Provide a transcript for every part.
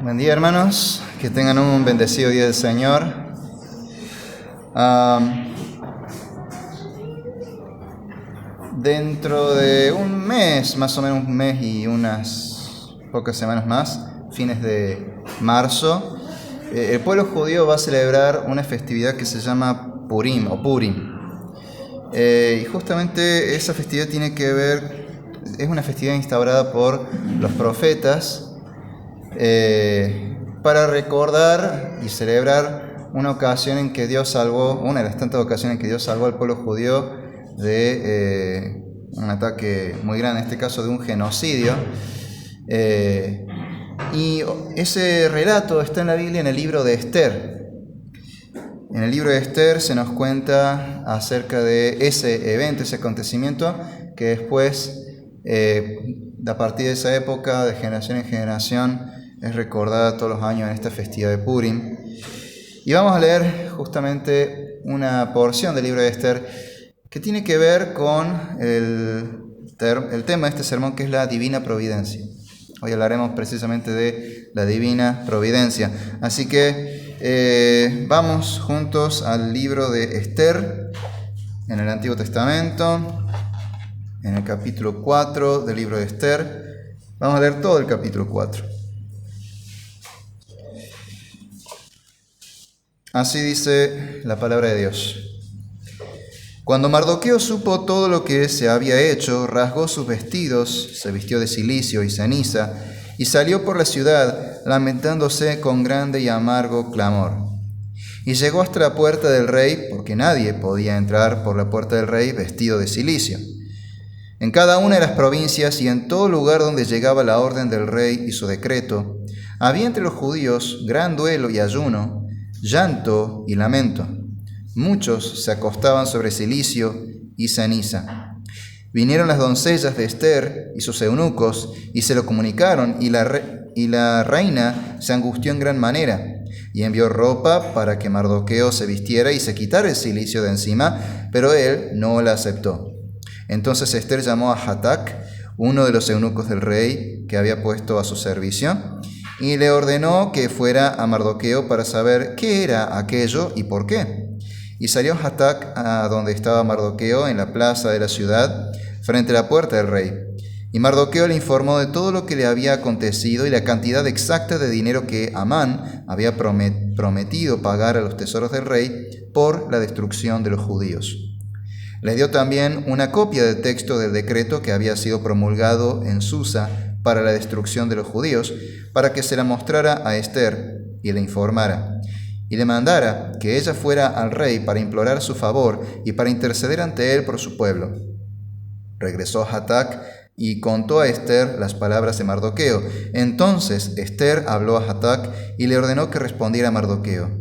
Buen día, hermanos, que tengan un bendecido día del Señor. Dentro de un mes, más o menos un mes y unas pocas semanas más, fines de marzo, el pueblo judío va a celebrar una festividad que se llama Purim o Purim. Y justamente esa festividad tiene que ver, es una festividad instaurada por los profetas, para recordar y celebrar una ocasión en que Dios salvó, una de las tantas ocasiones en que Dios salvó al pueblo judío de un ataque muy grande, en este caso de un genocidio. Y ese relato está en la Biblia, en el libro de Esther. En el libro de Esther se nos cuenta acerca de ese evento, ese acontecimiento, que después, a partir de esa época, de generación en generación, es recordada todos los años en esta festividad de Purim. Y vamos a leer justamente una porción del libro de Esther que tiene que ver con el tema de este sermón, que es la divina providencia. Hoy hablaremos precisamente de la divina providencia. Así que vamos juntos al libro de Esther, en el Antiguo Testamento, en el capítulo 4 del libro de Esther. Vamos a leer todo el capítulo 4. Así dice la palabra de Dios. Cuando Mardoqueo supo todo lo que se había hecho, rasgó sus vestidos, se vistió de cilicio y ceniza, y salió por la ciudad, lamentándose con grande y amargo clamor. Y llegó hasta la puerta del rey, porque nadie podía entrar por la puerta del rey vestido de cilicio. En cada una de las provincias y en todo lugar donde llegaba la orden del rey y su decreto, había entre los judíos gran duelo y ayuno, llanto y lamento. Muchos se acostaban sobre cilicio y ceniza. Vinieron las doncellas de Esther y sus eunucos y se lo comunicaron, y la reina se angustió en gran manera y envió ropa para que Mardoqueo se vistiera y se quitara el cilicio de encima, pero él no la aceptó. Entonces Esther llamó a Hatac, uno de los eunucos del rey que había puesto a su servicio, y le ordenó que fuera a Mardoqueo para saber qué era aquello y por qué. Y salió Hatac a donde estaba Mardoqueo, en la plaza de la ciudad, frente a la puerta del rey. Y Mardoqueo le informó de todo lo que le había acontecido y la cantidad exacta de dinero que Amán había prometido pagar a los tesoros del rey por la destrucción de los judíos. Le dio también una copia del texto del decreto que había sido promulgado en Susa para la destrucción de los judíos, para que se la mostrara a Esther y le informara, y le mandara que ella fuera al rey para implorar su favor y para interceder ante él por su pueblo. Regresó Hatac y contó a Esther las palabras de Mardoqueo. Entonces Esther habló a Hatac y le ordenó que respondiera a Mardoqueo.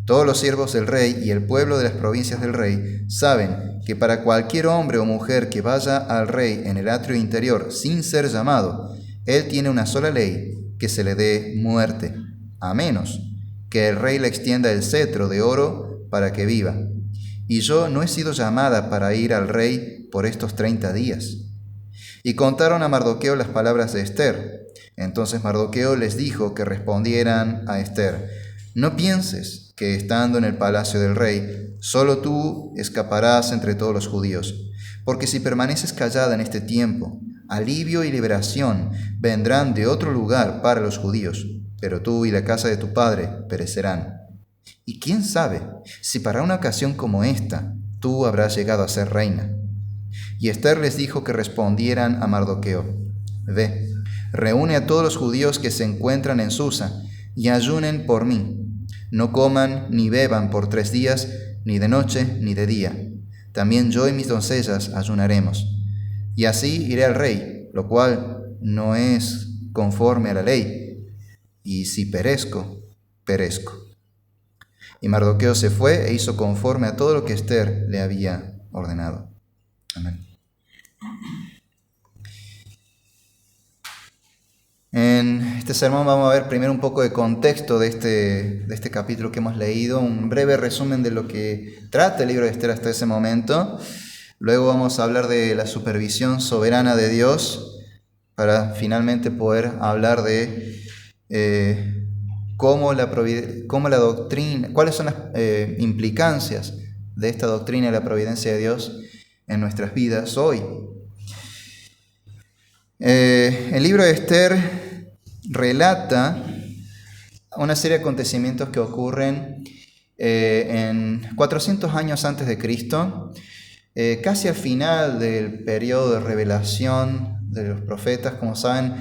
Todos los siervos del rey y el pueblo de las provincias del rey saben que para cualquier hombre o mujer que vaya al rey en el atrio interior sin ser llamado, él tiene una sola ley, que se le dé muerte, a menos que el rey le extienda el cetro de oro para que viva. Y yo no he sido llamada para ir al rey por estos 30 días. Y contaron a Mardoqueo las palabras de Esther. Entonces Mardoqueo les dijo que respondieran a Esther: no pienses que estando en el palacio del rey, solo tú escaparás entre todos los judíos, porque si permaneces callada en este tiempo, alivio y liberación vendrán de otro lugar para los judíos, pero tú y la casa de tu padre perecerán. Y quién sabe si para una ocasión como esta tú habrás llegado a ser reina. Y Esther les dijo que respondieran a Mardoqueo: ve, reúne a todos los judíos que se encuentran en Susa y ayunen por mí. No coman ni beban por 3 días, ni de noche ni de día. También yo y mis doncellas ayunaremos. Y así iré al rey, lo cual no es conforme a la ley. Y si perezco, perezco. Y Mardoqueo se fue e hizo conforme a todo lo que Esther le había ordenado. Amén. En este sermón vamos a ver primero un poco de contexto de este capítulo que hemos leído, un breve resumen de lo que trata el libro de Esther hasta ese momento. Luego vamos a hablar de la supervisión soberana de Dios, para finalmente poder hablar de cómo la doctrina, cuáles son las implicancias de esta doctrina de la providencia de Dios en nuestras vidas hoy. El libro de Esther relata una serie de acontecimientos que ocurren en 400 años antes de Cristo, casi al final del periodo de revelación de los profetas. Como saben,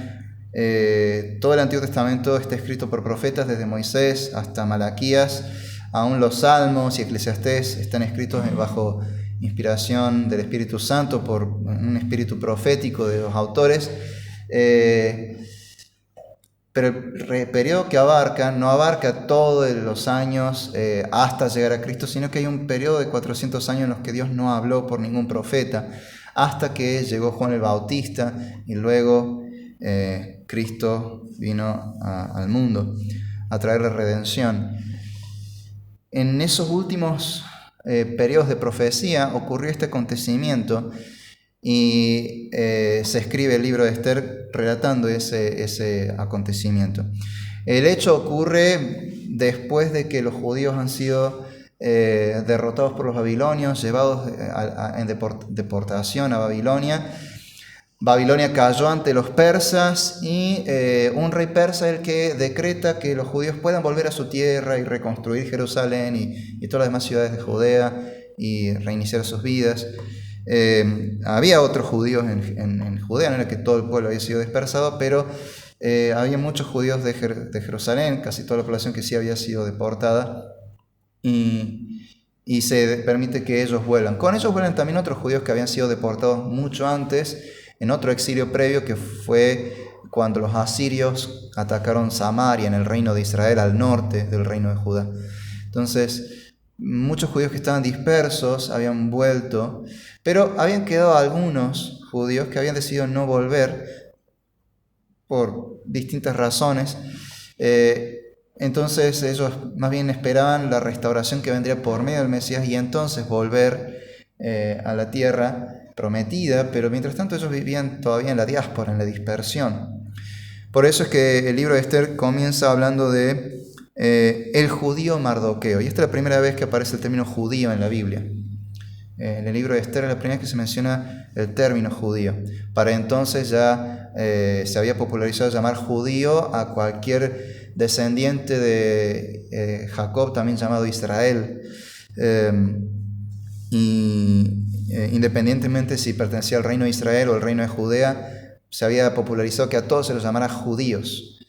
todo el Antiguo Testamento está escrito por profetas, desde Moisés hasta Malaquías. Aún los Salmos y Eclesiastés están escritos bajo inspiración del Espíritu Santo por un espíritu profético de los autores. Pero el periodo que abarca no abarca todos los años hasta llegar a Cristo, sino que hay un periodo de 400 años en los que Dios no habló por ningún profeta, hasta que llegó Juan el Bautista y luego Cristo vino al mundo a traer la redención. En esos últimos periodos de profecía ocurrió este acontecimiento y se escribe el libro de Esther relatando ese acontecimiento. El hecho ocurre después de que los judíos han sido derrotados por los babilonios, llevados en deportación a Babilonia. Babilonia cayó ante los persas y un rey persa es el que decreta que los judíos puedan volver a su tierra y reconstruir Jerusalén y todas las demás ciudades de Judea y reiniciar sus vidas. Había otros judíos en Judea, no era que todo el pueblo había sido dispersado, pero había muchos judíos de Jerusalén, casi toda la población que sí había sido deportada, y se permite que ellos vuelvan. Con ellos vuelven también otros judíos que habían sido deportados mucho antes, en otro exilio previo, que fue cuando los asirios atacaron Samaria, en el reino de Israel, al norte del reino de Judá. Entonces, muchos judíos que estaban dispersos habían vuelto, pero habían quedado algunos judíos que habían decidido no volver por distintas razones. Entonces ellos más bien esperaban la restauración que vendría por medio del Mesías y entonces volver a la tierra prometida, pero mientras tanto ellos vivían todavía en la diáspora, en la dispersión. Por eso es que el libro de Esther comienza hablando de el judío Mardoqueo, y esta es la primera vez que aparece el término judío en la Biblia. En el libro de Esther es la primera vez que se menciona el término judío. Para entonces ya se había popularizado llamar judío a cualquier descendiente de Jacob, también llamado Israel, independientemente si pertenecía al reino de Israel o al reino de Judea, se había popularizado que a todos se los llamara judíos.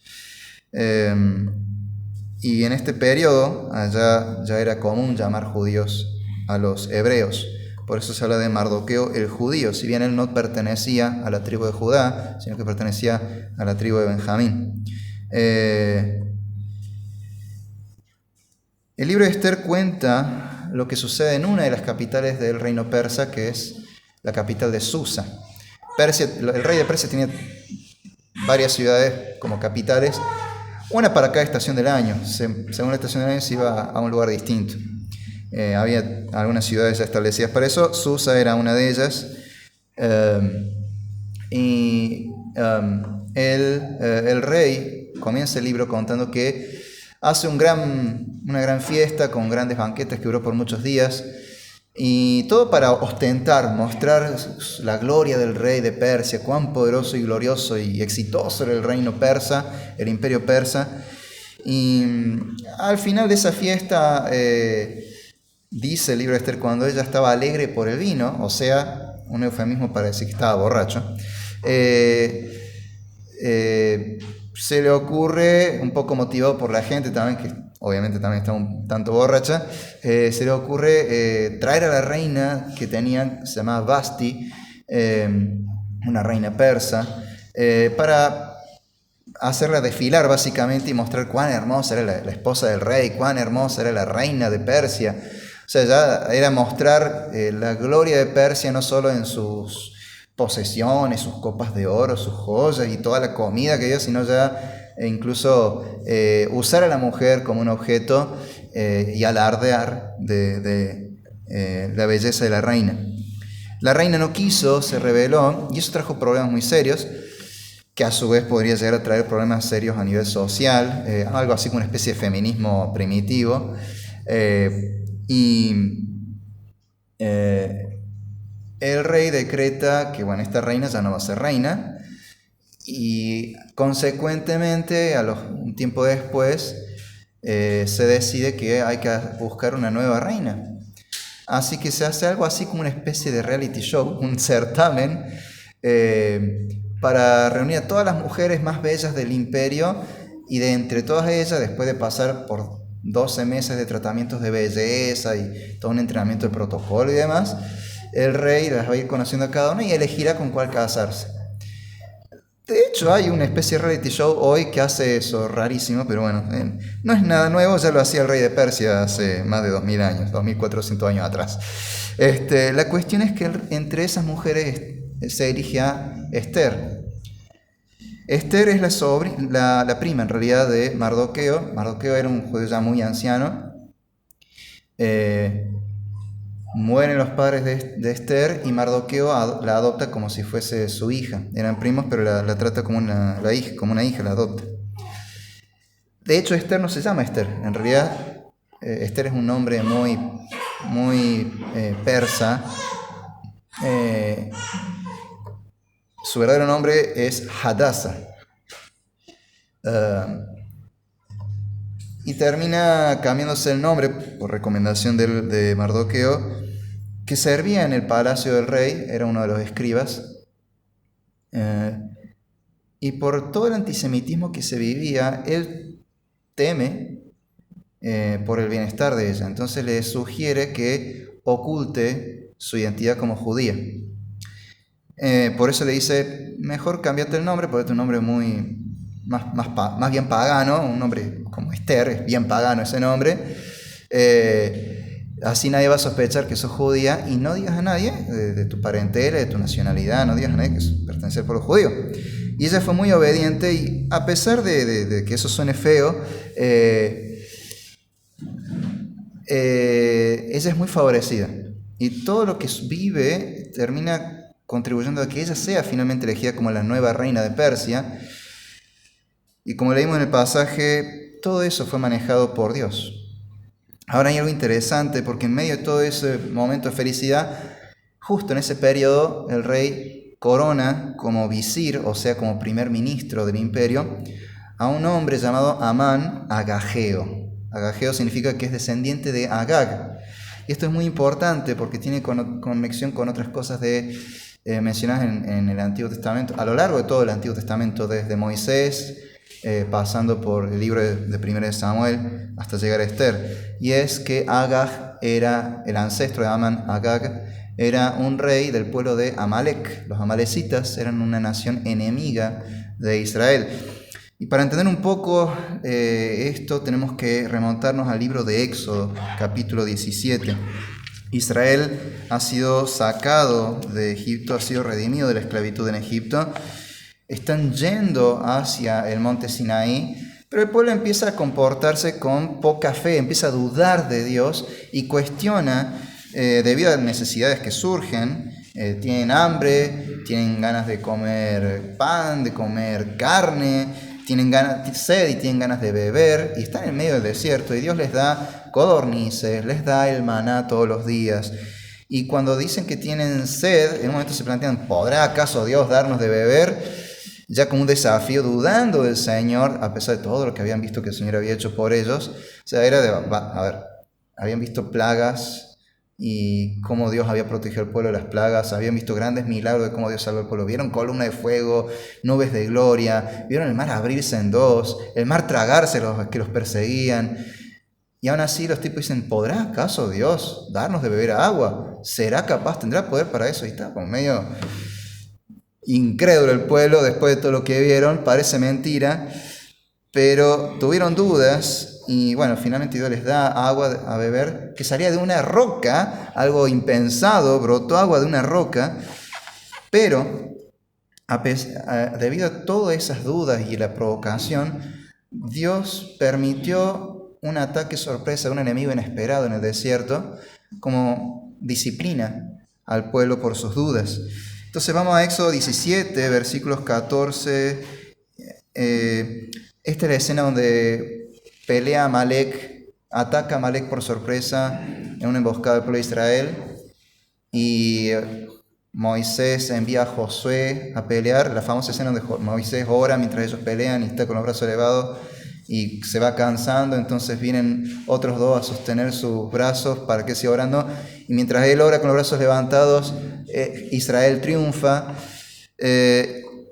Y en este periodo allá ya era común llamar judíos a los hebreos. Por eso se habla de Mardoqueo el judío, si bien él no pertenecía a la tribu de Judá, sino que pertenecía a la tribu de Benjamín. El libro de Esther cuenta lo que sucede en una de las capitales del reino persa, que es la capital de Susa. El rey de Persia tenía varias ciudades como capitales, una para cada estación del año. Según la estación del año se iba a un lugar distinto. Había algunas ciudades ya establecidas para eso. Susa era una de ellas. El rey comienza el libro contando que hace una gran fiesta con grandes banquetes que duró por muchos días, y todo para ostentar, mostrar la gloria del rey de Persia, cuán poderoso y glorioso y exitoso era el reino persa, el imperio persa. Y al final de esa fiesta, dice el libro de Esther, cuando ella estaba alegre por el vino, o sea, un eufemismo para decir que estaba borracho, se le ocurre, un poco motivado por la gente también, que obviamente también está un tanto borracha, se le ocurre traer a la reina que tenían, se llamaba Vasti, una reina persa, para hacerla desfilar básicamente y mostrar cuán hermosa era la esposa del rey, cuán hermosa era la reina de Persia. O sea, ya era mostrar la gloria de Persia no solo en sus posesiones, sus copas de oro, sus joyas y toda la comida que había, sino ya incluso usar a la mujer como un objeto y alardear de la belleza de la reina. La reina no quiso, se rebeló, y eso trajo problemas muy serios, que a su vez podría llegar a traer problemas serios a nivel social, algo así como una especie de feminismo primitivo. El rey decreta que, bueno, esta reina ya no va a ser reina, y consecuentemente, un tiempo después, se decide que hay que buscar una nueva reina. Así que se hace algo así como una especie de reality show, un certamen, para reunir a todas las mujeres más bellas del imperio, y de entre todas ellas, después de pasar por 12 meses de tratamientos de belleza y todo un entrenamiento de protocolo y demás, el rey las va a ir conociendo a cada una y elegirá con cuál casarse. De hecho, hay una especie de reality show hoy que hace eso, rarísimo, pero bueno, no es nada nuevo, ya lo hacía el rey de Persia hace más de 2000 años, 2400 años atrás. La cuestión es que entre esas mujeres se elige a Esther. Esther es la prima en realidad de Mardoqueo. Mardoqueo era un judío ya muy anciano. Mueren los padres de Esther y Mardoqueo la adopta como si fuese su hija. Eran primos, pero la trata como una hija, la adopta. De hecho, Esther no se llama Esther. En realidad, Esther es un nombre muy persa. Su verdadero nombre es Hadassah. Y termina cambiándose el nombre por recomendación de Mardoqueo, que servía en el palacio del rey, era uno de los escribas, y por todo el antisemitismo que se vivía, él teme por el bienestar de ella. Entonces le sugiere que oculte su identidad como judía. Por eso le dice, mejor cámbiate el nombre, porque es un nombre más bien pagano, un nombre como Esther, es bien pagano ese nombre. Así nadie va a sospechar que sos judía, y no digas a nadie de tu parentela, de tu nacionalidad, no digas a nadie que perteneces al pueblo judío. Y ella fue muy obediente, y a pesar de que eso suene feo, ella es muy favorecida, y todo lo que vive termina contribuyendo a que ella sea finalmente elegida como la nueva reina de Persia. Y como leímos en el pasaje, todo eso fue manejado por Dios. Ahora hay algo interesante, porque en medio de todo ese momento de felicidad, justo en ese periodo, el rey corona como visir, o sea, como primer ministro del imperio, a un hombre llamado Amán Agageo. Agageo significa que es descendiente de Agag. Y esto es muy importante porque tiene conexión con otras cosas mencionadas en el Antiguo Testamento, a lo largo de todo el Antiguo Testamento, desde Moisés, pasando por el libro de 1 Samuel hasta llegar a Esther. Y es que Agag era el ancestro de Amán. Agag era un rey del pueblo de Amalek. Los amalecitas eran una nación enemiga de Israel. Y para entender un poco esto, tenemos que remontarnos al libro de Éxodo, capítulo 17. Israel ha sido sacado de Egipto, ha sido redimido de la esclavitud en Egipto. Están yendo hacia el monte Sinaí, pero el pueblo empieza a comportarse con poca fe, empieza a dudar de Dios y cuestiona debido a las necesidades que surgen. Tienen hambre, tienen ganas de comer pan, de comer carne, tienen sed y tienen ganas de beber, y están en medio del desierto, y Dios les da codornices, les da el maná todos los días. Y cuando dicen que tienen sed, en un momento se plantean, ¿podrá acaso Dios darnos de beber? Ya como un desafío, dudando del Señor, a pesar de todo lo que habían visto que el Señor había hecho por ellos. O sea, habían visto plagas y cómo Dios había protegido al pueblo de las plagas, habían visto grandes milagros de cómo Dios salvó al pueblo, vieron columna de fuego, nubes de gloria, vieron el mar abrirse en dos, el mar tragarse los que los perseguían. Y aún así los tipos dicen, ¿podrá acaso Dios darnos de beber agua? ¿Será capaz? ¿Tendrá poder para eso? Y está como medio incrédulo el pueblo después de todo lo que vieron. Parece mentira, pero tuvieron dudas, y bueno, finalmente Dios les da agua a beber que salía de una roca, algo impensado, brotó agua de una roca. Pero debido a todas esas dudas y la provocación, Dios permitió un ataque sorpresa de un enemigo inesperado en el desierto, como disciplina al pueblo por sus dudas. Entonces vamos a Éxodo 17, versículos 14. Esta es la escena donde pelea Amalek, ataca a Amalek por sorpresa en una emboscada del pueblo de Israel. Y Moisés envía a Josué a pelear, la famosa escena donde Moisés ora mientras ellos pelean y está con los brazos elevados y se va cansando, entonces vienen otros dos a sostener sus brazos para que siga orando, y mientras él ora con los brazos levantados, Israel triunfa.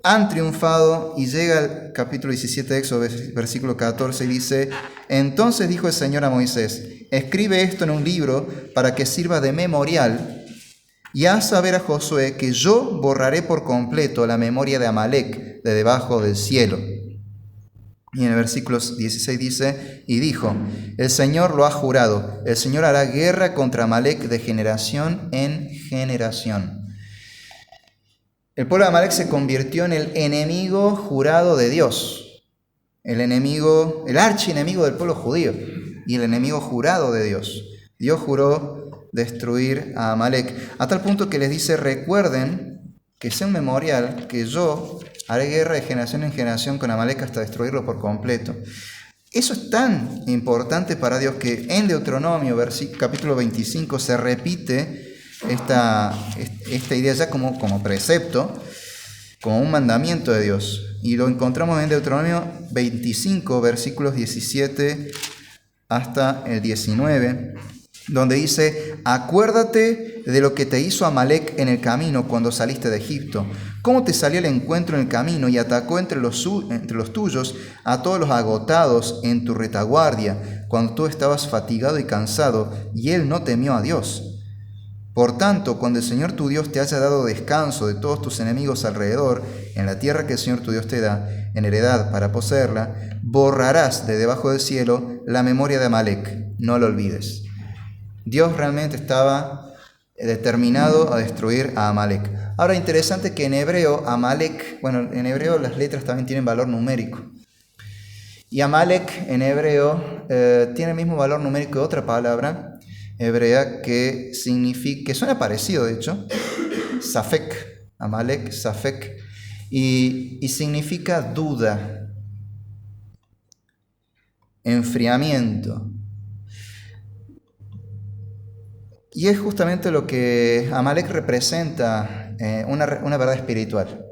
Han triunfado, y llega al capítulo 17 de Éxodo, versículo 14, y dice: entonces dijo el Señor a Moisés: escribe esto en un libro para que sirva de memorial, y haz saber a Josué que yo borraré por completo la memoria de Amalek de debajo del cielo. Y en el versículo 16 dice: y dijo: el Señor lo ha jurado, el Señor hará guerra contra Amalek de generación en generación. El pueblo de Amalek se convirtió en el enemigo jurado de Dios, el archienemigo del pueblo judío y el enemigo jurado de Dios. Dios juró destruir a Amalek, a tal punto que les dice: recuerden que sea un memorial que yo haré guerra de generación en generación con Amalek hasta destruirlo por completo. Eso es tan importante para Dios que en Deuteronomio, capítulo 25, se repite esta idea ya como precepto, como un mandamiento de Dios. Y lo encontramos en Deuteronomio 25, versículos 17 hasta el 19, donde dice: acuérdate de lo que te hizo Amalek en el camino cuando saliste de Egipto, cómo te salió al encuentro en el camino y atacó entre los tuyos a todos los agotados en tu retaguardia, cuando tú estabas fatigado y cansado, y él no temió a Dios. Por tanto, cuando el Señor tu Dios te haya dado descanso de todos tus enemigos alrededor, en la tierra que el Señor tu Dios te da en heredad para poseerla, borrarás de debajo del cielo la memoria de Amalek, no lo olvides. Dios realmente estaba determinado a destruir a Amalek. Ahora, interesante que en hebreo, Amalek, en hebreo las letras también tienen valor numérico. Y Amalek en hebreo tiene el mismo valor numérico de otra palabra hebrea que suena parecido, de hecho, Safek, Amalek, Safek, y significa duda, enfriamiento. Y es justamente lo que Amalek representa, una verdad espiritual.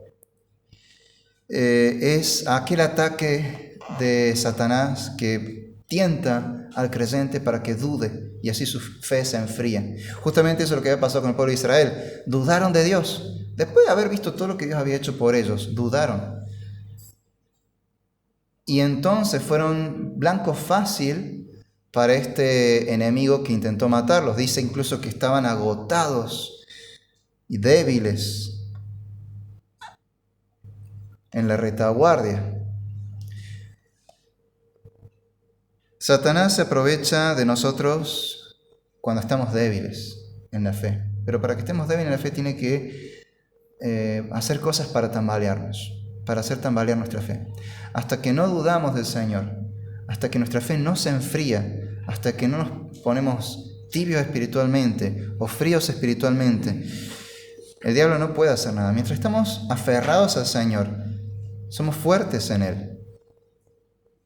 Es aquel ataque de Satanás que tienta al creyente para que dude y así su fe se enfría. Justamente eso es lo que había pasado con el pueblo de Israel. Dudaron de Dios. Después de haber visto todo lo que Dios había hecho por ellos, dudaron. Y entonces fueron blanco fácil para este enemigo que intentó matarlos. Dice incluso que estaban agotados y débiles en la retaguardia. Satanás se aprovecha de nosotros cuando estamos débiles en la fe. Pero para que estemos débiles en la fe tiene que hacer cosas para tambalearnos, para hacer tambalear nuestra fe. Hasta que no dudamos del Señor, hasta que nuestra fe no se enfría, hasta que no nos ponemos tibios espiritualmente o fríos espiritualmente, el diablo no puede hacer nada. Mientras estamos aferrados al Señor, somos fuertes en Él.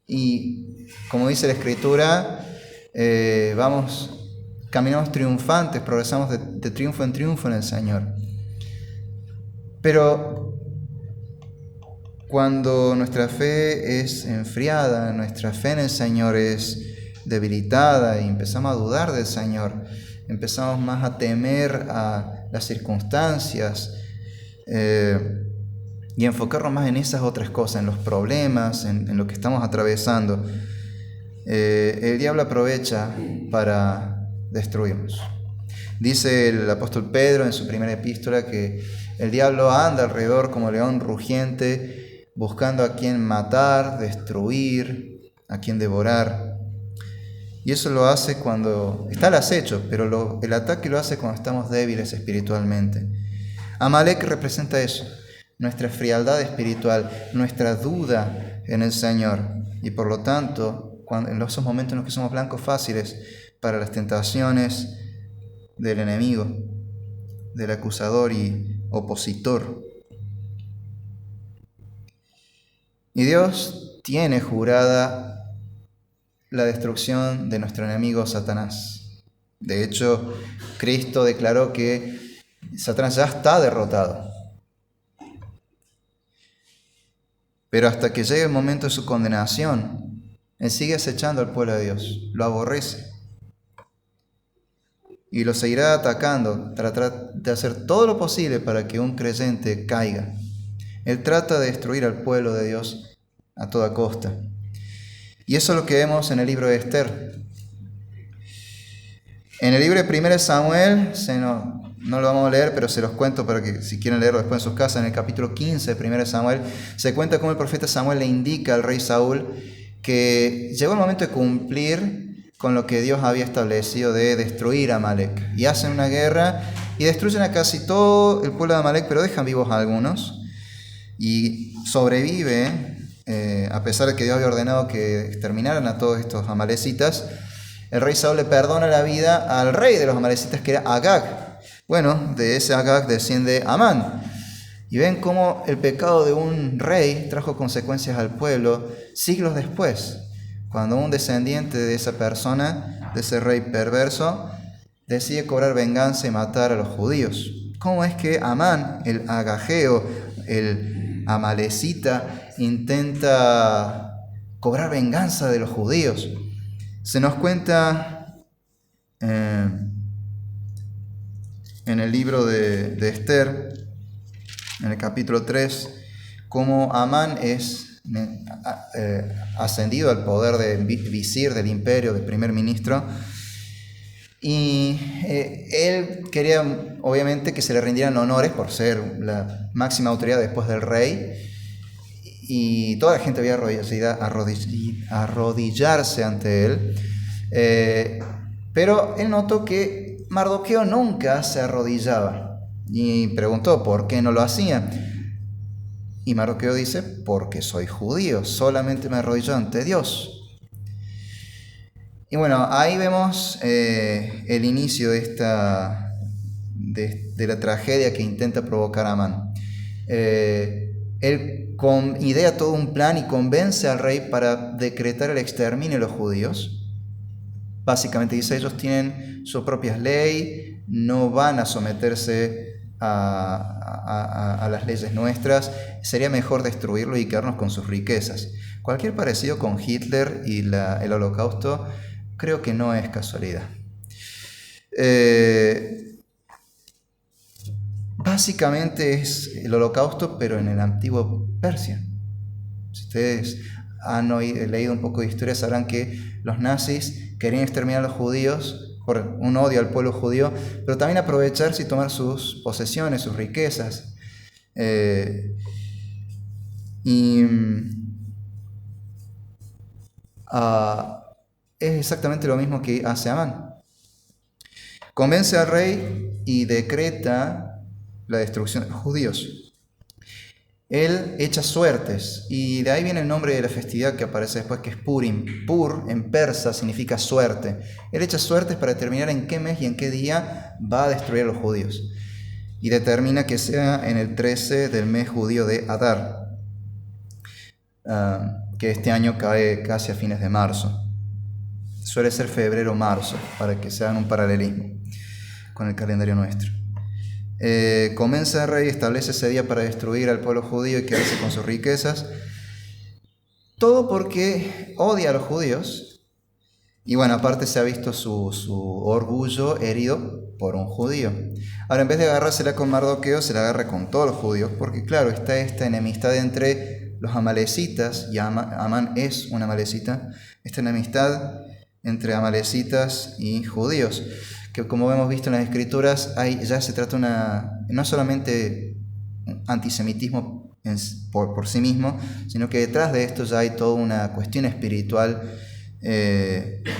Y como dice la Escritura, caminamos triunfantes, progresamos de triunfo en triunfo en el Señor. Pero cuando nuestra fe es enfriada, nuestra fe en el Señor es debilitada y empezamos a dudar del Señor, empezamos más a temer a las circunstancias y enfocarnos más en esas otras cosas, en los problemas, en lo que estamos atravesando, el diablo aprovecha para destruirnos. Dice el apóstol Pedro en su primera epístola que el diablo anda alrededor como león rugiente, buscando a quien matar, destruir, a quien devorar. Y eso lo hace cuando está al acecho, pero el ataque lo hace cuando estamos débiles espiritualmente. Amalek representa eso, nuestra frialdad espiritual, nuestra duda en el Señor. Y por lo tanto, en esos momentos en los que somos blancos fáciles para las tentaciones del enemigo, del acusador y opositor. Y Dios tiene jurada la destrucción de nuestro enemigo Satanás. De hecho, Cristo declaró que Satanás ya está derrotado. Pero hasta que llegue el momento de su condenación, Él sigue acechando al pueblo de Dios, lo aborrece. Y lo seguirá atacando, tratar de hacer todo lo posible para que un creyente caiga. Él trata de destruir al pueblo de Dios a toda costa. Y eso es lo que vemos en el libro de Esther. En el libro de 1 Samuel, no lo vamos a leer, pero se los cuento para que si quieren leerlo después en sus casas, en el capítulo 15 de 1 Samuel, se cuenta cómo el profeta Samuel le indica al rey Saúl que llegó el momento de cumplir con lo que Dios había establecido de destruir a Amalek. Y hacen una guerra y destruyen a casi todo el pueblo de Amalek, pero dejan vivos a algunos. Y sobrevive, a pesar de que Dios había ordenado que exterminaran a todos estos amalecitas, el rey Saúl le perdona la vida al rey de los amalecitas, que era Agag. Bueno, de ese Agag desciende Amán. Y ven cómo el pecado de un rey trajo consecuencias al pueblo siglos después, cuando un descendiente de esa persona, de ese rey perverso, decide cobrar venganza y matar a los judíos. ¿Cómo es que Amán, el agageo, el amalecita, intenta cobrar venganza de los judíos? Se nos cuenta en el libro de Esther, en el capítulo 3, cómo Amán es ascendido al poder de visir del imperio, del primer ministro, y él quería obviamente que se le rindieran honores por ser la máxima autoridad después del rey, y toda la gente había arrodillarse ante él, pero él notó que Mardoqueo nunca se arrodillaba y preguntó por qué no lo hacía. Y Mardoqueo dice: porque soy judío, solamente me arrodillo ante Dios. Y bueno, ahí vemos el inicio de la tragedia que intenta provocar Amán. Él idea todo un plan y convence al rey para decretar el exterminio de los judíos. Básicamente dice: ellos tienen sus propias leyes, no van a someterse a las leyes nuestras, sería mejor destruirlo y quedarnos con sus riquezas. Cualquier parecido con Hitler y el Holocausto creo que no es casualidad. Básicamente es el Holocausto, pero en el antiguo Persia. Si ustedes han leído un poco de historia, sabrán que los nazis querían exterminar a los judíos por un odio al pueblo judío, pero también aprovecharse y tomar sus posesiones, sus riquezas. Es exactamente lo mismo que hace Amán. Convence al rey y decreta la destrucción de los judíos. Él echa suertes, y de ahí viene el nombre de la festividad que aparece después, que es Purim. Pur en persa significa suerte. Él echa suertes para determinar en qué mes y en qué día va a destruir a los judíos. Y determina que sea en el 13 del mes judío de Adar, que este año cae casi a fines de marzo. Suele ser febrero o marzo, para que se hagan un paralelismo con el calendario nuestro. Comienza el rey, establece ese día para destruir al pueblo judío y quedarse con sus riquezas. Todo porque odia a los judíos. Y bueno, aparte se ha visto su orgullo herido por un judío. Ahora, en vez de agarrársela con Mardoqueo, se la agarra con todos los judíos, porque claro, está esta enemistad entre los amalecitas, y Amán es un amalecita, esta enemistad entre amalecitas y judíos, que como hemos visto en las escrituras, ya se trata no solamente antisemitismo por sí mismo, sino que detrás de esto ya hay toda una cuestión espiritual de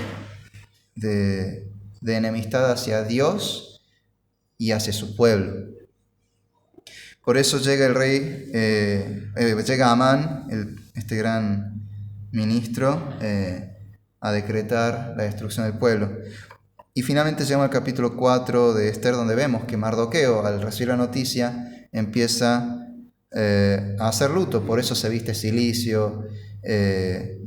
enemistad hacia Dios y hacia su pueblo. Por eso llega el rey, llega Amán, este gran ministro, a decretar la destrucción del pueblo. Y finalmente llegamos al capítulo 4 de Esther, donde vemos que Mardoqueo, al recibir la noticia, empieza a hacer luto, por eso se viste cilicio,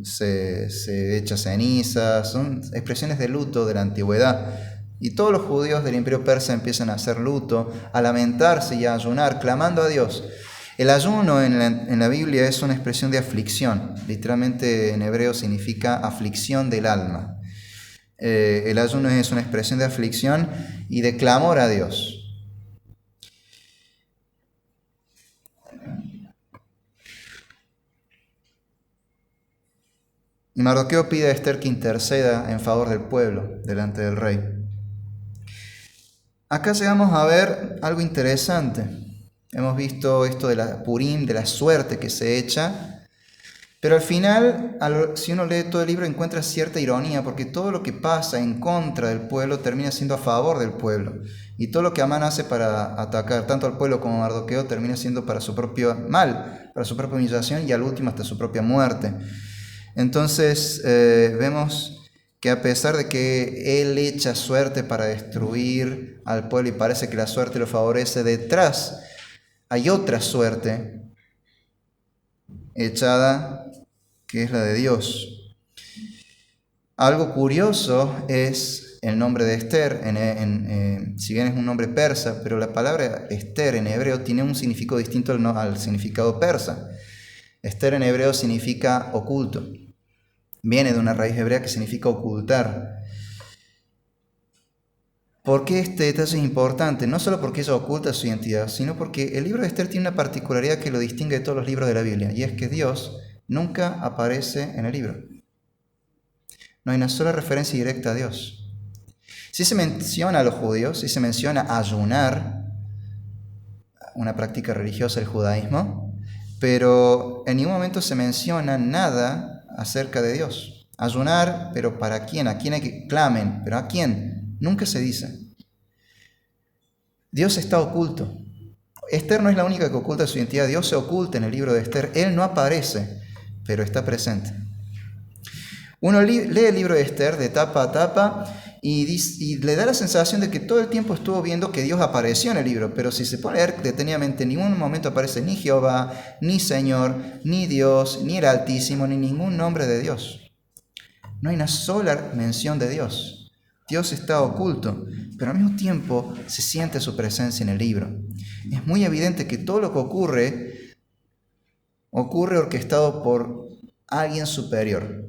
se echa ceniza, son expresiones de luto de la antigüedad. Y todos los judíos del imperio persa empiezan a hacer luto, a lamentarse y a ayunar, clamando a Dios. El ayuno en la Biblia es una expresión de aflicción, literalmente en hebreo significa aflicción del alma. El ayuno es una expresión de aflicción y de clamor a Dios. Y Mardoqueo pide a Esther que interceda en favor del pueblo delante del rey. Acá llegamos a ver algo interesante. Hemos visto esto de la Purim, de la suerte que se echa, pero al final, si uno lee todo el libro, encuentra cierta ironía, porque todo lo que pasa en contra del pueblo termina siendo a favor del pueblo. Y todo lo que Amán hace para atacar tanto al pueblo como a Mardoqueo termina siendo para su propio mal, para su propia humillación y al último hasta su propia muerte. Entonces vemos que a pesar de que él echa suerte para destruir al pueblo y parece que la suerte lo favorece, detrás hay otra suerte echada que es la de Dios. Algo curioso es el nombre de Esther, si bien es un nombre persa, pero la palabra Esther en hebreo tiene un significado distinto al significado persa. Esther en hebreo significa oculto. Viene de una raíz hebrea que significa ocultar. ¿Por qué este detalle es importante? No solo porque ella oculta su identidad, sino porque el libro de Esther tiene una particularidad que lo distingue de todos los libros de la Biblia, y es que Dios nunca aparece en el libro. No hay una sola referencia directa a Dios. Sí se menciona a los judíos, sí se menciona ayunar, una práctica religiosa del judaísmo, pero en ningún momento se menciona nada acerca de Dios. Ayunar, pero ¿para quién? ¿A quién hay que clamen? ¿Pero a quién? Nunca se dice. Dios está oculto. Esther no es la única que oculta su identidad. Dios se oculta en el libro de Esther. Él no aparece, pero está presente. Uno lee el libro de Esther de tapa a tapa y le da la sensación de que todo el tiempo estuvo viendo que Dios apareció en el libro, pero si se pone a leer detenidamente, en ningún momento aparece ni Jehová, ni Señor, ni Dios, ni el Altísimo, ni ningún nombre de Dios. No hay una sola mención de Dios. Dios está oculto, pero al mismo tiempo se siente su presencia en el libro. Es muy evidente que todo lo que ocurre orquestado por alguien superior,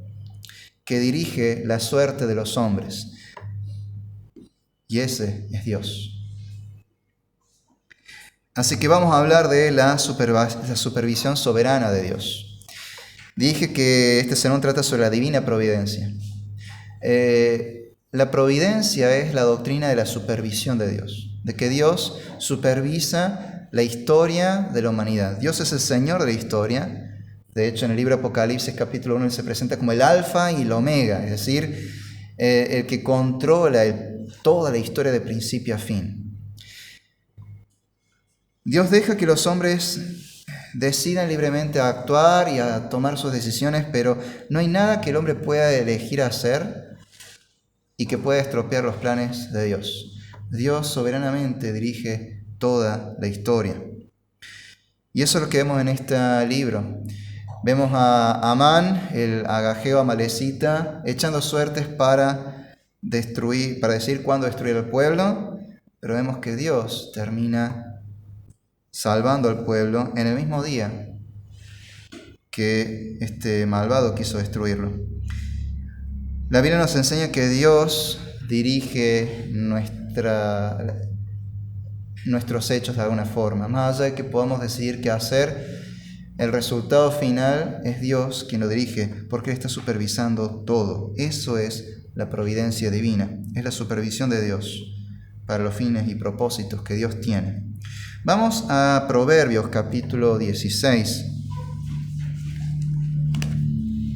que dirige la suerte de los hombres. Y ese es Dios. Así que vamos a hablar de la supervisión soberana de Dios. Dije que este sermón trata sobre la divina providencia. La providencia es la doctrina de la supervisión de Dios, de que Dios supervisa la historia de la humanidad. Dios es el Señor de la historia. De hecho, en el libro de Apocalipsis, capítulo 1, Él se presenta como el Alfa y el Omega, es decir, el que controla toda la historia de principio a fin. Dios deja que los hombres decidan libremente a actuar y a tomar sus decisiones, pero no hay nada que el hombre pueda elegir hacer y que pueda estropear los planes de Dios. Dios soberanamente dirige toda la historia. Y eso es lo que vemos en este libro. Vemos a Amán, el agageo amalecita, echando suertes para decir cuándo destruir al pueblo, pero vemos que Dios termina salvando al pueblo en el mismo día que este malvado quiso destruirlo. La Biblia nos enseña que Dios dirige nuestros hechos de alguna forma. Más allá de que podamos decidir qué hacer, el resultado final es Dios quien lo dirige, porque Él está supervisando todo. Eso es la providencia divina, es la supervisión de Dios para los fines y propósitos que Dios tiene. Vamos a Proverbios capítulo 16,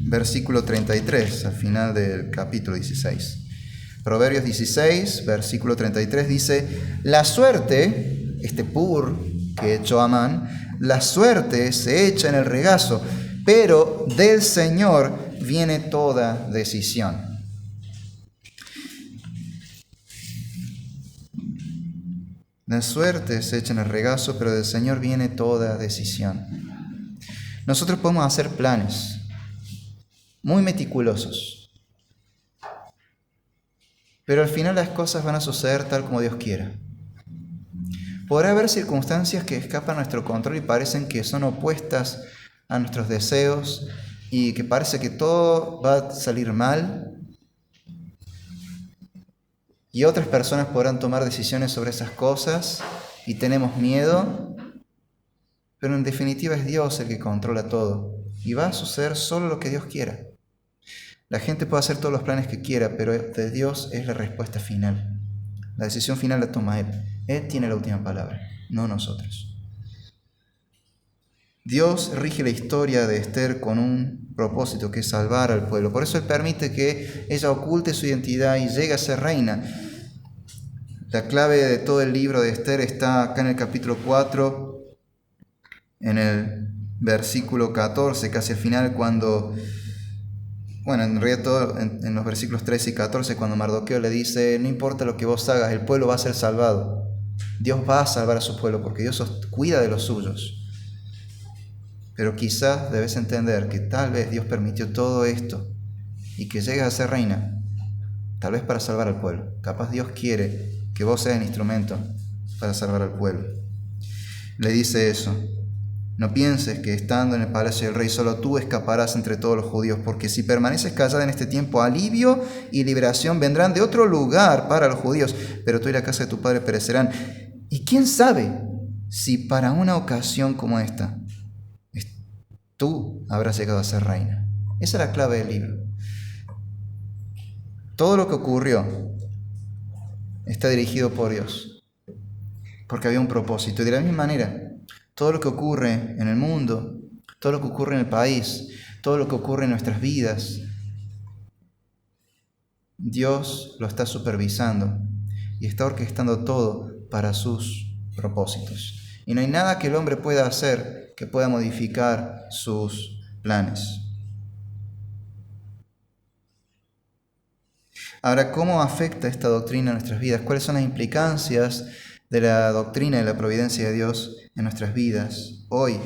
versículo 33, al final del capítulo 16. Proverbios 16, versículo 33 dice: la suerte, este pur que echó Amán, la suerte se echa en el regazo, pero del Señor viene toda decisión. La suerte se echa en el regazo, pero del Señor viene toda decisión. Nosotros podemos hacer planes muy meticulosos, pero al final las cosas van a suceder tal como Dios quiera. Podrá haber circunstancias que escapan a nuestro control y parecen que son opuestas a nuestros deseos y que parece que todo va a salir mal. Y otras personas podrán tomar decisiones sobre esas cosas y tenemos miedo, pero en definitiva es Dios el que controla todo y va a suceder solo lo que Dios quiera. La gente puede hacer todos los planes que quiera, pero de Dios es la respuesta final. La decisión final la toma Él. Él tiene la última palabra, no nosotros. Dios rige la historia de Esther con un propósito, que es salvar al pueblo. Por eso Él permite que ella oculte su identidad y llegue a ser reina. La clave de todo el libro de Esther está acá en el capítulo 4, en el versículo 14, casi al final, cuando, en realidad todo en los versículos 13 y 14, cuando Mardoqueo le dice: no importa lo que vos hagas, el pueblo va a ser salvado. Dios va a salvar a su pueblo porque Dios cuida de los suyos. Pero quizás debes entender que tal vez Dios permitió todo esto y que llegues a ser reina, tal vez para salvar al pueblo. Capaz Dios quiere que vos seas el instrumento para salvar al pueblo. Le dice eso: no pienses que estando en el palacio del rey solo tú escaparás entre todos los judíos, porque si permaneces callada en este tiempo, alivio y liberación vendrán de otro lugar para los judíos, pero tú y la casa de tu padre perecerán. Y quién sabe si para una ocasión como esta tú habrás llegado a ser reina. Esa es la clave del libro. Todo lo que ocurrió está dirigido por Dios, porque había un propósito. Y de la misma manera, todo lo que ocurre en el mundo, todo lo que ocurre en el país, todo lo que ocurre en nuestras vidas, Dios lo está supervisando y está orquestando todo para sus propósitos. Y no hay nada que el hombre pueda hacer que pueda modificar sus planes. Ahora, ¿cómo afecta esta doctrina a nuestras vidas? ¿Cuáles son las implicancias de la doctrina de la providencia de Dios en nuestras vidas hoy?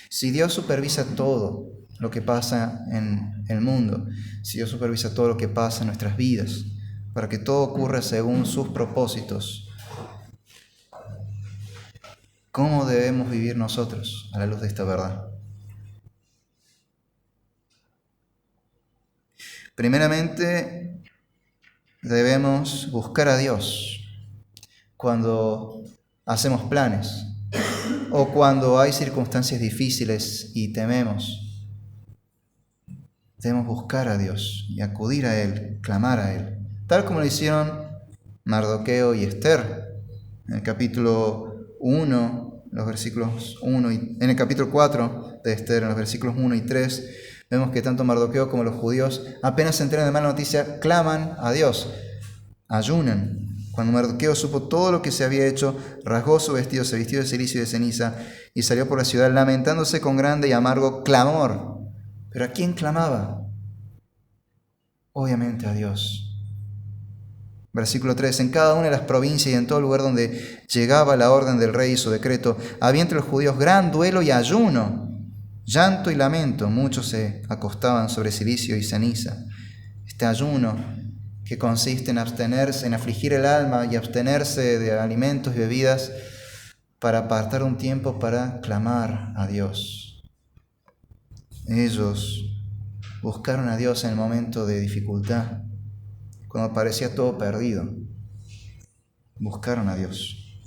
Si Dios supervisa todo lo que pasa en el mundo, si Dios supervisa todo lo que pasa en nuestras vidas, para que todo ocurra según sus propósitos, ¿cómo debemos vivir nosotros a la luz de esta verdad? Primeramente, debemos buscar a Dios cuando hacemos planes o cuando hay circunstancias difíciles y tememos. Debemos buscar a Dios y acudir a Él, clamar a Él, tal como lo hicieron Mardoqueo y Esther en el capítulo 1, los versículos 1 y en el capítulo 4 de Esther, en los versículos 1 y 3, vemos que tanto Mardoqueo como los judíos, apenas se enteran de mala noticia, claman a Dios, ayunan. Cuando Mardoqueo supo todo lo que se había hecho, rasgó su vestido, se vistió de cilicio y de ceniza y salió por la ciudad lamentándose con grande y amargo clamor. ¿Pero a quién clamaba? Obviamente a Dios. Versículo 3. En cada una de las provincias y en todo lugar donde llegaba la orden del rey y su decreto, había entre los judíos gran duelo y ayuno, llanto y lamento. Muchos se acostaban sobre cilicio y ceniza. Este ayuno, que consiste en abstenerse, en afligir el alma y abstenerse de alimentos y bebidas para apartar un tiempo para clamar a Dios. Ellos buscaron a Dios en el momento de dificultad, cuando parecía todo perdido. Buscaron a Dios.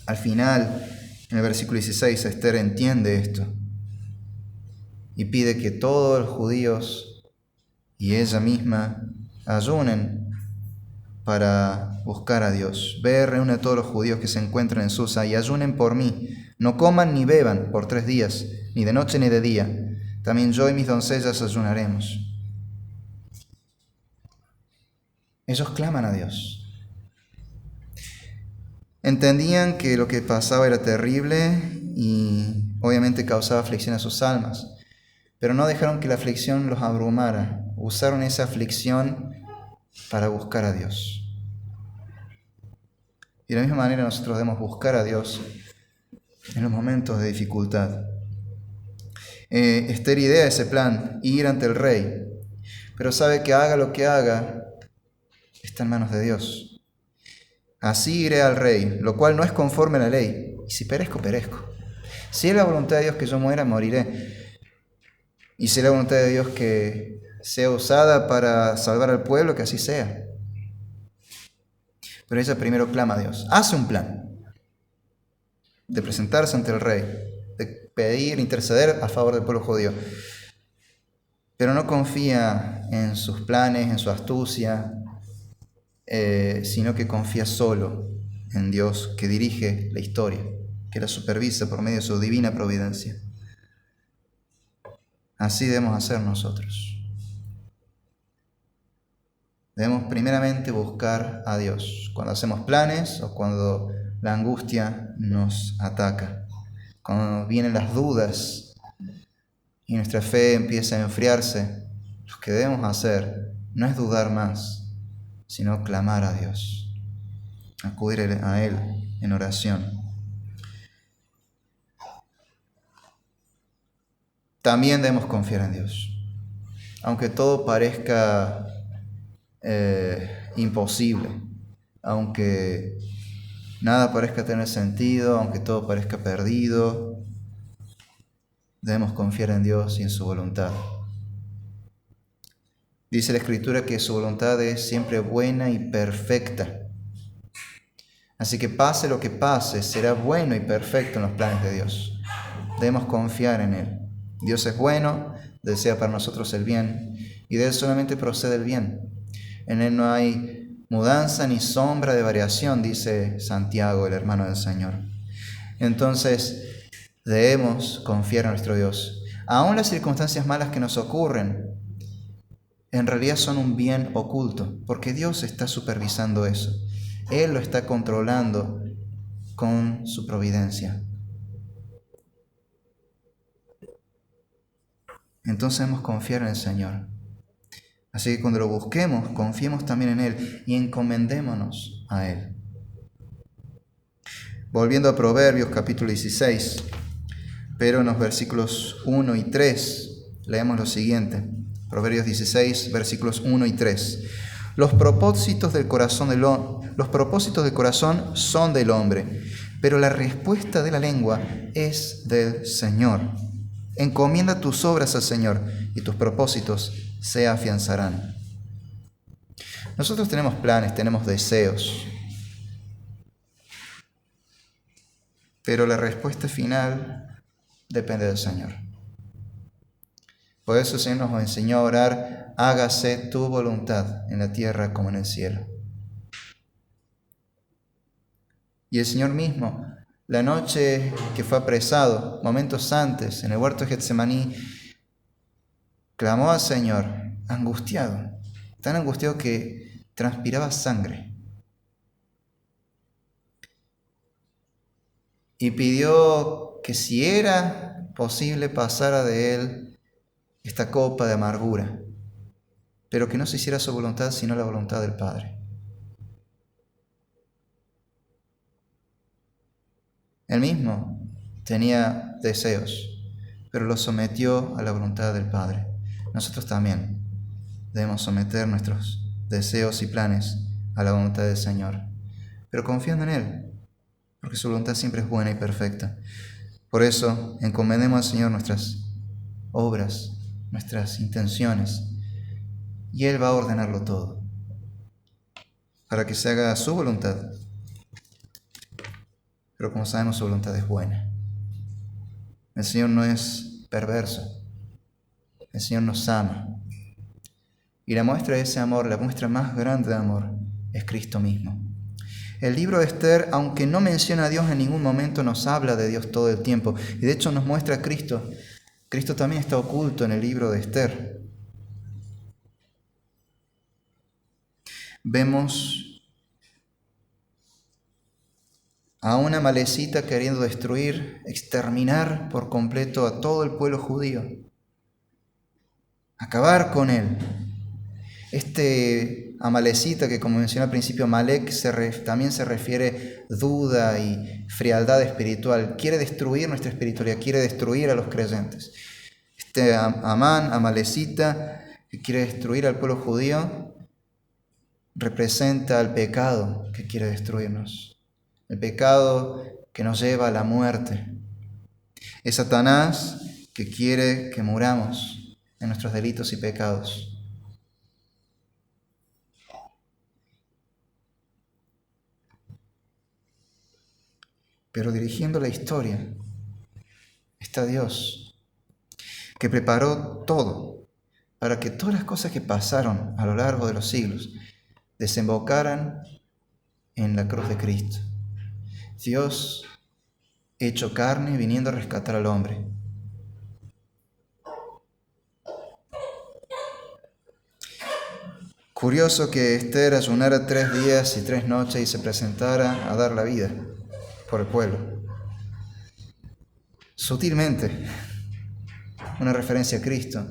Al final, en el versículo 16, Esther entiende esto y pide que todos los judíos y ella misma ayunen para buscar a Dios. Ve, reúne a todos los judíos que se encuentran en Susa y ayunen por mí. No coman ni beban por 3 días, ni de noche ni de día. También yo y mis doncellas ayunaremos. Ellos claman a Dios. Entendían que lo que pasaba era terrible y obviamente causaba aflicción a sus almas, pero no dejaron que la aflicción los abrumara. Usaron esa aflicción para buscar a Dios. Y de la misma manera nosotros debemos buscar a Dios en los momentos de dificultad. Esther idea ese plan, ir ante el rey, pero sabe que haga lo que haga, está en manos de Dios. Así iré al rey, lo cual no es conforme a la ley, y si perezco, perezco. Si es la voluntad de Dios que yo muera, moriré. Y si es la voluntad de Dios que sea usada para salvar al pueblo, que así sea. Pero ella primero clama a Dios, hace un plan de presentarse ante el rey, de pedir, interceder a favor del pueblo judío. Pero no confía en sus planes, en su astucia, sino que confía solo en Dios que dirige la historia, que la supervisa por medio de su divina providencia. Así debemos hacer nosotros. Debemos primeramente buscar a Dios cuando hacemos planes o cuando la angustia nos ataca, cuando vienen las dudas y nuestra fe empieza a enfriarse. Lo que debemos hacer no es dudar más, sino clamar a Dios, acudir a Él en oración. También debemos confiar en Dios, aunque todo parezca imposible, aunque nada parezca tener sentido, aunque todo parezca perdido, debemos confiar en Dios y en su voluntad. Dice la Escritura que su voluntad es siempre buena y perfecta. Así que pase lo que pase, será bueno y perfecto en los planes de Dios. Debemos confiar en Él. Dios es bueno, desea para nosotros el bien, y de Él solamente procede el bien. En Él no hay mudanza ni sombra de variación, dice Santiago, el hermano del Señor. Entonces, debemos confiar en nuestro Dios. Aún las circunstancias malas que nos ocurren, en realidad son un bien oculto, porque Dios está supervisando eso. Él lo está controlando con su providencia. Entonces debemos confiar en el Señor. Así que cuando lo busquemos, confiemos también en Él y encomendémonos a Él. Volviendo a Proverbios capítulo 16, pero en los versículos 1 y 3, leemos lo siguiente. Proverbios 16, versículos 1 y 3. Los propósitos del corazón son del hombre, pero la respuesta de la lengua es del Señor. Encomienda tus obras al Señor y tus propósitos se afianzarán. Nosotros tenemos planes, tenemos deseos, pero la respuesta final depende del Señor. Por eso el Señor nos enseñó a orar: hágase tu voluntad en la tierra como en el cielo. Y el Señor mismo, la noche que fue apresado, momentos antes, en el huerto de Getsemaní, clamó al Señor, angustiado, tan angustiado que transpiraba sangre. Y pidió que si era posible pasara de él esta copa de amargura, pero que no se hiciera su voluntad sino la voluntad del Padre. Él mismo tenía deseos, pero los sometió a la voluntad del Padre. Nosotros también debemos someter nuestros deseos y planes a la voluntad del Señor, pero confiando en Él, porque su voluntad siempre es buena y perfecta. Por eso, encomendemos al Señor nuestras obras, nuestras intenciones, y Él va a ordenarlo todo, para que se haga su voluntad. Pero como sabemos, su voluntad es buena. El Señor no es perverso. El Señor nos ama. Y la muestra de ese amor, la muestra más grande de amor, es Cristo mismo. El libro de Esther, aunque no menciona a Dios en ningún momento, nos habla de Dios todo el tiempo. Y de hecho nos muestra a Cristo. Cristo también está oculto en el libro de Esther. Vemos a una Amalecita queriendo destruir, exterminar por completo a todo el pueblo judío, acabar con él. Este amalecita, que como mencioné al principio, Amalek también se refiere duda y frialdad espiritual. Quiere destruir nuestra espiritualidad, quiere destruir a los creyentes. Este Amán, amalecita, que quiere destruir al pueblo judío, representa al pecado que quiere destruirnos. El pecado que nos lleva a la muerte. Es Satanás que quiere que muramos en nuestros delitos y pecados. Pero dirigiendo la historia está Dios, que preparó todo para que todas las cosas que pasaron a lo largo de los siglos desembocaran en la cruz de Cristo. Dios hecho carne, viniendo a rescatar al hombre. Curioso que Esther ayunara 3 días y 3 noches y se presentara a dar la vida por el pueblo. Sutilmente, una referencia a Cristo,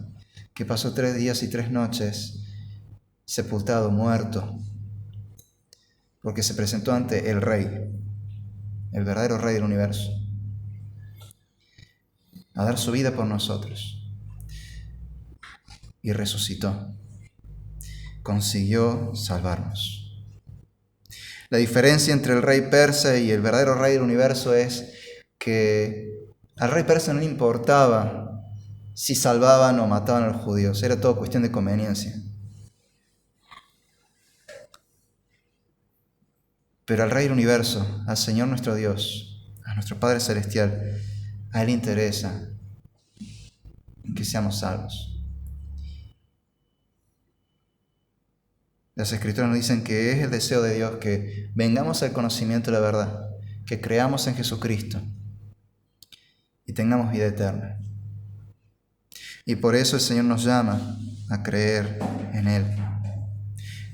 que pasó 3 días y 3 noches sepultado, muerto, porque se presentó ante el Rey, el verdadero Rey del universo, a dar su vida por nosotros. Y resucitó. Consiguió salvarnos. La diferencia entre el rey persa y el verdadero Rey del universo es que al rey persa no le importaba si salvaban o mataban a los judíos, era todo cuestión de conveniencia. Pero al Rey del universo, al Señor nuestro Dios, a nuestro Padre Celestial, a Él le interesa que seamos salvos. Las Escrituras nos dicen que es el deseo de Dios que vengamos al conocimiento de la verdad, que creamos en Jesucristo y tengamos vida eterna. Y por eso el Señor nos llama a creer en Él.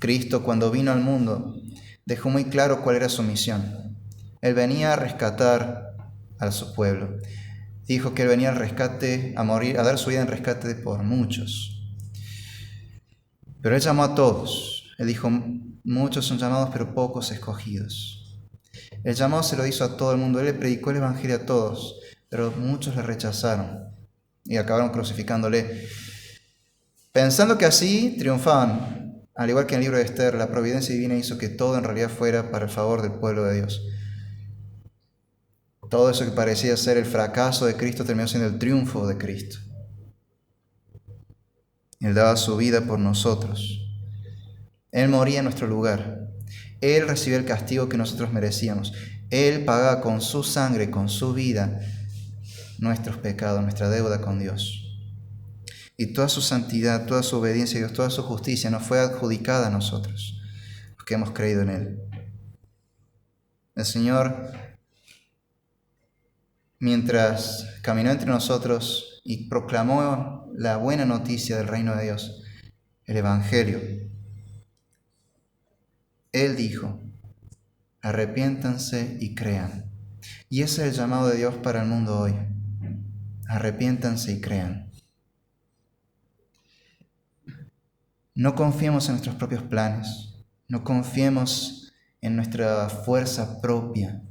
Cristo, cuando vino al mundo, dejó muy claro cuál era su misión. Él venía a rescatar a su pueblo. Dijo que Él venía al rescate, a morir, a dar su vida en rescate por muchos. Pero Él llamó a todos. Él dijo, muchos son llamados, pero pocos escogidos. El llamado se lo hizo a todo el mundo. Él le predicó el Evangelio a todos, pero muchos le rechazaron y acabaron crucificándole, pensando que así triunfaban. Al igual que en el libro de Esther, la providencia divina hizo que todo en realidad fuera para el favor del pueblo de Dios. Todo eso que parecía ser el fracaso de Cristo terminó siendo el triunfo de Cristo. Él daba su vida por nosotros. Él moría en nuestro lugar. Él recibió el castigo que nosotros merecíamos. Él pagaba con su sangre, con su vida, nuestros pecados, nuestra deuda con Dios. Y toda su santidad, toda su obediencia a Dios, toda su justicia nos fue adjudicada a nosotros, los que hemos creído en Él. El Señor, mientras caminó entre nosotros y proclamó la buena noticia del reino de Dios, el Evangelio, Él dijo, arrepiéntanse y crean. Y ese es el llamado de Dios para el mundo hoy. Arrepiéntanse y crean. No confiemos en nuestros propios planes. No confiemos en nuestra fuerza propia.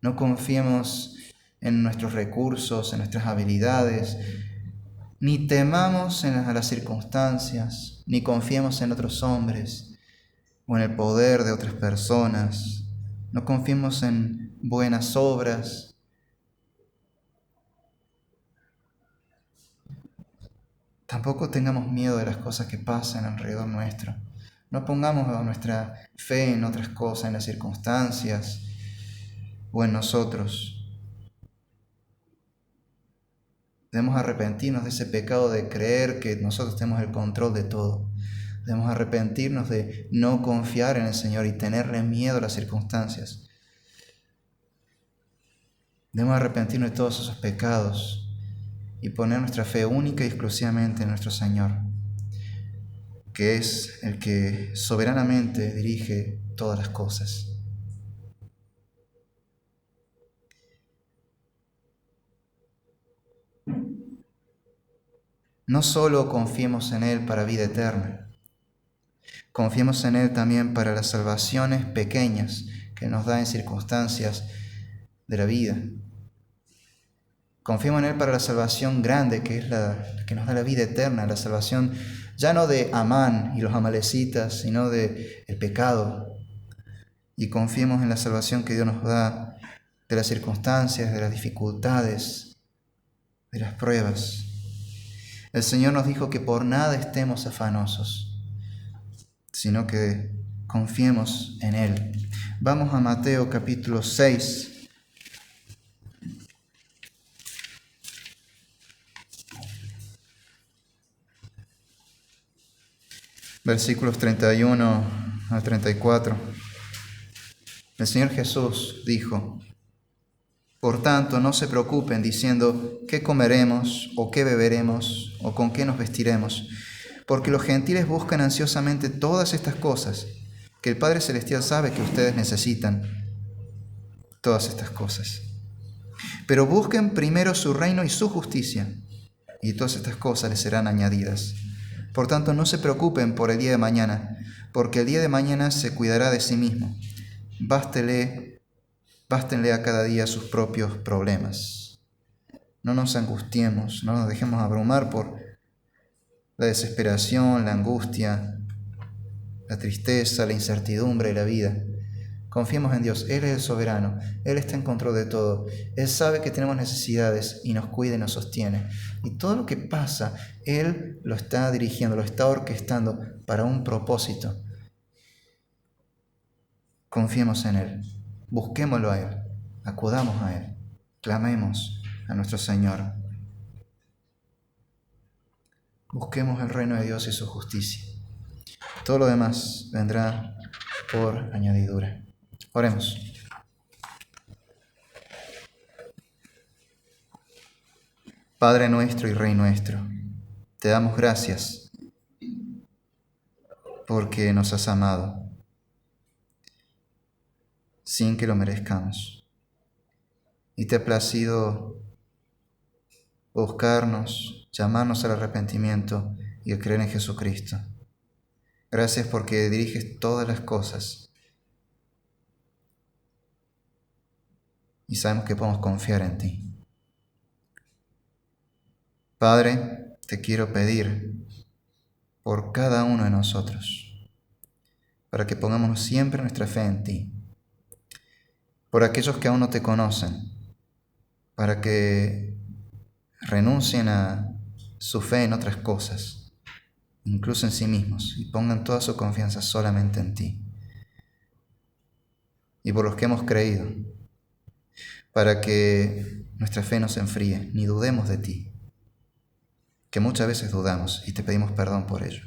No confiemos en nuestros recursos, en nuestras habilidades. Ni temamos a las circunstancias, ni confiemos en otros hombres o en el poder de otras personas. No confiemos en buenas obras. Tampoco tengamos miedo de las cosas que pasan alrededor nuestro. No pongamos nuestra fe en otras cosas, en las circunstancias o en nosotros. Debemos arrepentirnos de ese pecado de creer que nosotros tenemos el control de todo. Debemos arrepentirnos de no confiar en el Señor y tenerle miedo a las circunstancias. Debemos arrepentirnos de todos esos pecados y poner nuestra fe única y exclusivamente en nuestro Señor, que es el que soberanamente dirige todas las cosas. No solo confiemos en Él para vida eterna, Confiemos en Él también para las salvaciones pequeñas que nos da en circunstancias de la vida. Confiemos en Él para la salvación grande, que es la que nos da la vida eterna, la salvación ya no de Amán y los amalecitas, sino de el pecado. Y confiemos en la salvación que Dios nos da de las circunstancias, de las dificultades, de las pruebas. El Señor nos dijo que por nada estemos afanosos, sino que confiemos en Él. Vamos a Mateo capítulo 6. Versículos 31 al 34. El Señor Jesús dijo: Por tanto, no se preocupen diciendo qué comeremos o qué beberemos o con qué nos vestiremos, porque los gentiles buscan ansiosamente todas estas cosas, que el Padre Celestial sabe que ustedes necesitan todas estas cosas. Pero busquen primero su reino y su justicia, y todas estas cosas les serán añadidas. Por tanto, no se preocupen por el día de mañana, porque el día de mañana se cuidará de sí mismo. Bástenle a cada día sus propios problemas. No nos angustiemos, no nos dejemos abrumar por la desesperación, la angustia, la tristeza, la incertidumbre de la vida. Confiemos en Dios. Él es el soberano. Él está en control de todo. Él sabe que tenemos necesidades y nos cuida y nos sostiene. Y todo lo que pasa, Él lo está dirigiendo, lo está orquestando para un propósito. Confiemos en Él. Busquémoslo a Él. Acudamos a Él. Clamemos a nuestro Señor. Busquemos el reino de Dios y su justicia. Todo lo demás vendrá por añadidura. Oremos. Padre nuestro y Rey nuestro, te damos gracias porque nos has amado sin que lo merezcamos. Y te ha placido buscarnos, llamarnos al arrepentimiento y a creer en Jesucristo. Gracias porque diriges todas las cosas y sabemos que podemos confiar en ti. Padre, te quiero pedir por cada uno de nosotros, para que pongamos siempre nuestra fe en ti, por aquellos que aún no te conocen, para que renuncien a su fe en otras cosas, incluso en sí mismos, y pongan toda su confianza solamente en ti. Y por los que hemos creído, para que nuestra fe no se enfríe, ni dudemos de ti, que muchas veces dudamos y te pedimos perdón por ello.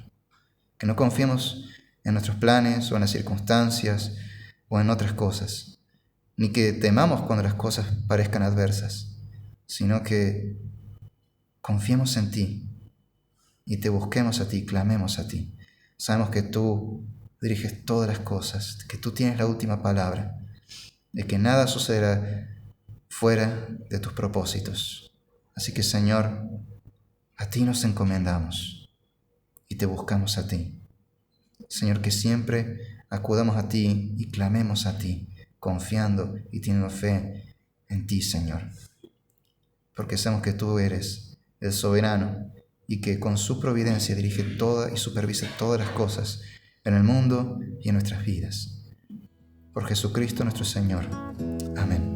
Que no confiemos en nuestros planes o en las circunstancias o en otras cosas, ni que temamos cuando las cosas parezcan adversas, sino que confiemos en ti y te busquemos a ti, clamemos a ti. Sabemos que tú diriges todas las cosas, que tú tienes la última palabra, de que nada sucederá fuera de tus propósitos. Así que, Señor, a ti nos encomendamos y te buscamos a ti. Señor, que siempre acudamos a ti y clamemos a ti, confiando y teniendo fe en ti, Señor. Porque sabemos que tú eres el soberano y que con su providencia dirige toda y supervisa todas las cosas en el mundo y en nuestras vidas. Por Jesucristo nuestro Señor. Amén.